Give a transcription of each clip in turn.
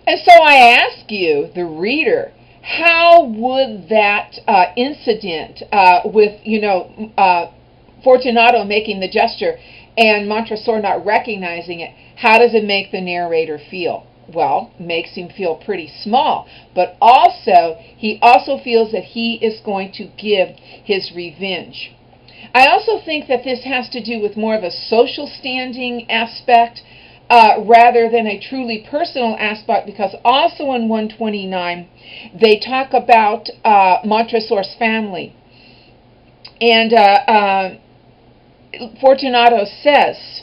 And so I ask you, the reader, how would that incident with, Fortunato making the gesture and Montresor not recognizing it, how does it make the narrator feel? Well, makes him feel pretty small, but also he also feels that he is going to give his revenge. I also think that this has to do with more of a social standing aspect rather than a truly personal aspect, because also in 129 they talk about Montresor's family. And Fortunato says,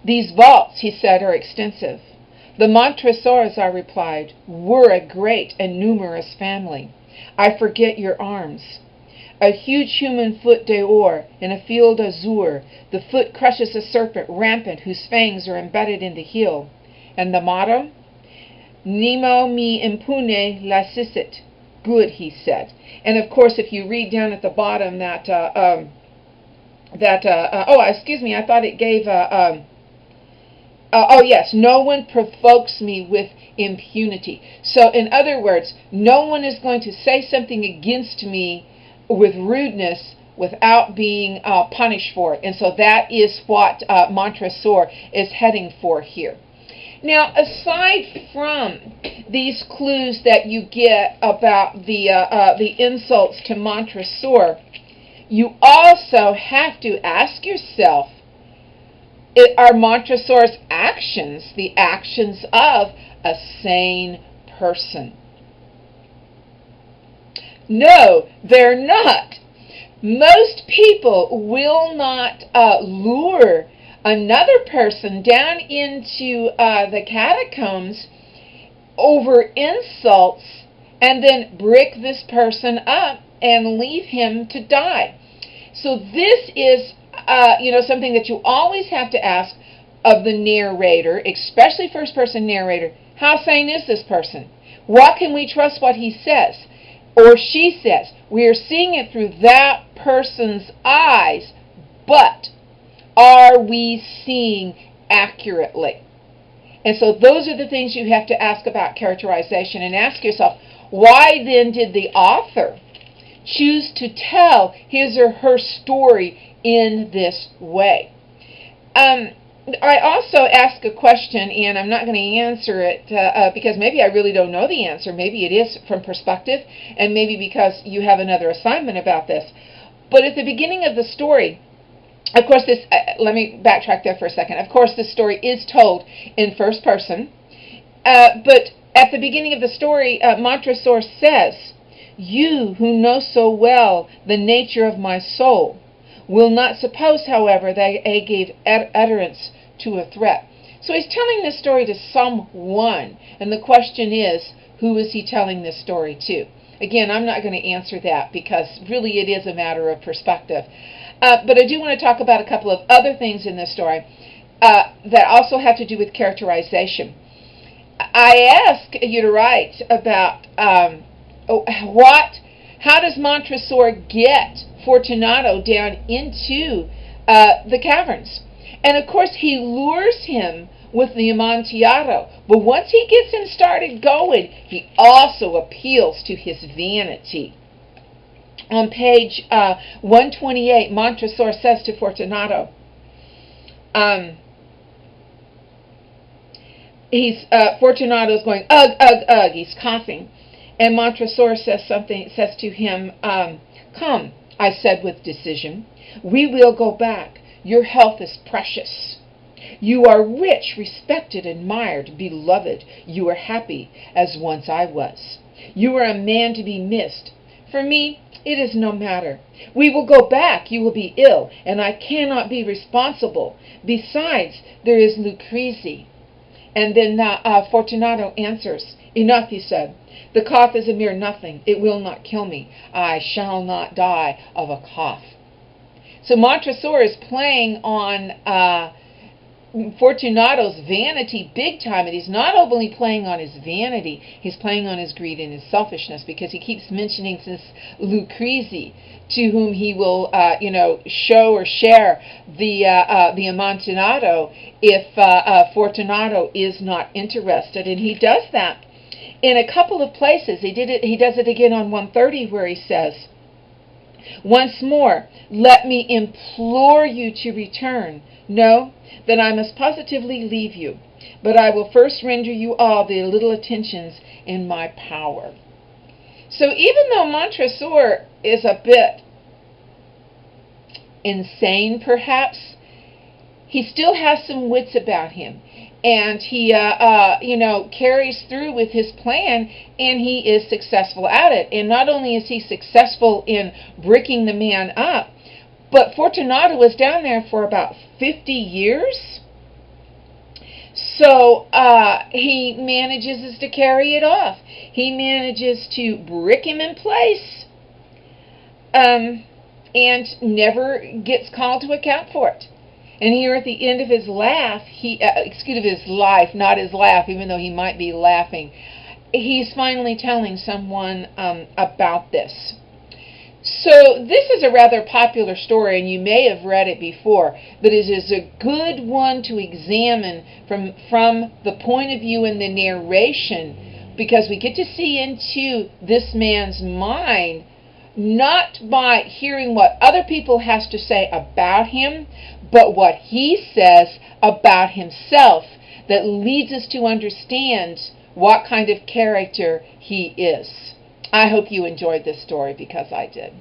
"These vaults," he said, "are extensive. The Montresors," I replied, "were a great and numerous family. I forget your arms. A huge human foot d'or in a field azure. The foot crushes a serpent rampant whose fangs are embedded in the heel. And the motto? Nemo me impune lascit." Good, he said. And of course, if you read down at the bottom excuse me, I thought it gave oh yes, "no one provokes me with impunity." So in other words, no one is going to say something against me with rudeness without being punished for it. And so that is what Montresor is heading for here. Now, aside from these clues that you get about the insults to Montresor, you also have to ask yourself, are Montresor's actions the actions of a sane person? No, they're not. Most people will not lure another person down into the catacombs over insults and then brick this person up and leave him to die. So this is something that you always have to ask of the narrator, especially first-person narrator. How sane is this person? What can we trust what he says or she says? We are seeing it through that person's eyes, but are we seeing accurately? And so those are the things you have to ask about characterization, and ask yourself, why then did the author choose to tell his or her story in this way? I also ask a question, and I'm not going to answer it because maybe I really don't know the answer. Maybe it is from perspective, and maybe because you have another assignment about this. But at the beginning of the story, of course, let me backtrack there for a second. Of course, this story is told in first person, but at the beginning of the story, Montresor says, "You who know so well the nature of my soul will not suppose, however, that I gave utterance to a threat." So he's telling this story to someone, and the question is, who is he telling this story to? Again, I'm not going to answer that because really it is a matter of perspective. But I do want to talk about a couple of other things in this story that also have to do with characterization. I ask you to write about how does Montresor get Fortunato down into the caverns? And of course he lures him with the Amontillado, but once he gets him started going, he also appeals to his vanity. On page 128, Montresor says to Fortunato, Fortunato's going, ugh, ugh, ugh, he's coughing. And Montresor says to him, "Come," I said with decision, "we will go back. Your health is precious. You are rich, respected, admired, beloved. You are happy, as once I was. You are a man to be missed. For me, it is no matter. We will go back. You will be ill, and I cannot be responsible. Besides, there is Lucrezi." And then Fortunato answers, "Enough," he said. "The cough is a mere nothing. It will not kill me. I shall not die of a cough." So Montresor is playing on Fortunato's vanity big time, and he's not only playing on his vanity, he's playing on his greed and his selfishness, because he keeps mentioning this Lucrezi, to whom he will, show or share the Amontillado if Fortunato is not interested, and he does that in a couple of places. He does it again on 130, where he says, "Once more, let me implore you to return. No, then I must positively leave you. But I will first render you all the little attentions in my power." So even though Montresor is a bit insane, perhaps, he still has some wits about him. And he, carries through with his plan, and he is successful at it. And not only is he successful in bricking the man up, but Fortunato was down there for about 50 years. So he manages to carry it off. He manages to brick him in place, and never gets called to account for it. And here at the end of his life, not his laugh, even though he might be laughing, he's finally telling someone about this. So this is a rather popular story, and you may have read it before, but it is a good one to examine from the point of view in the narration, because we get to see into this man's mind, not by hearing what other people has to say about him, but what he says about himself, that leads us to understand what kind of character he is. I hope you enjoyed this story, because I did.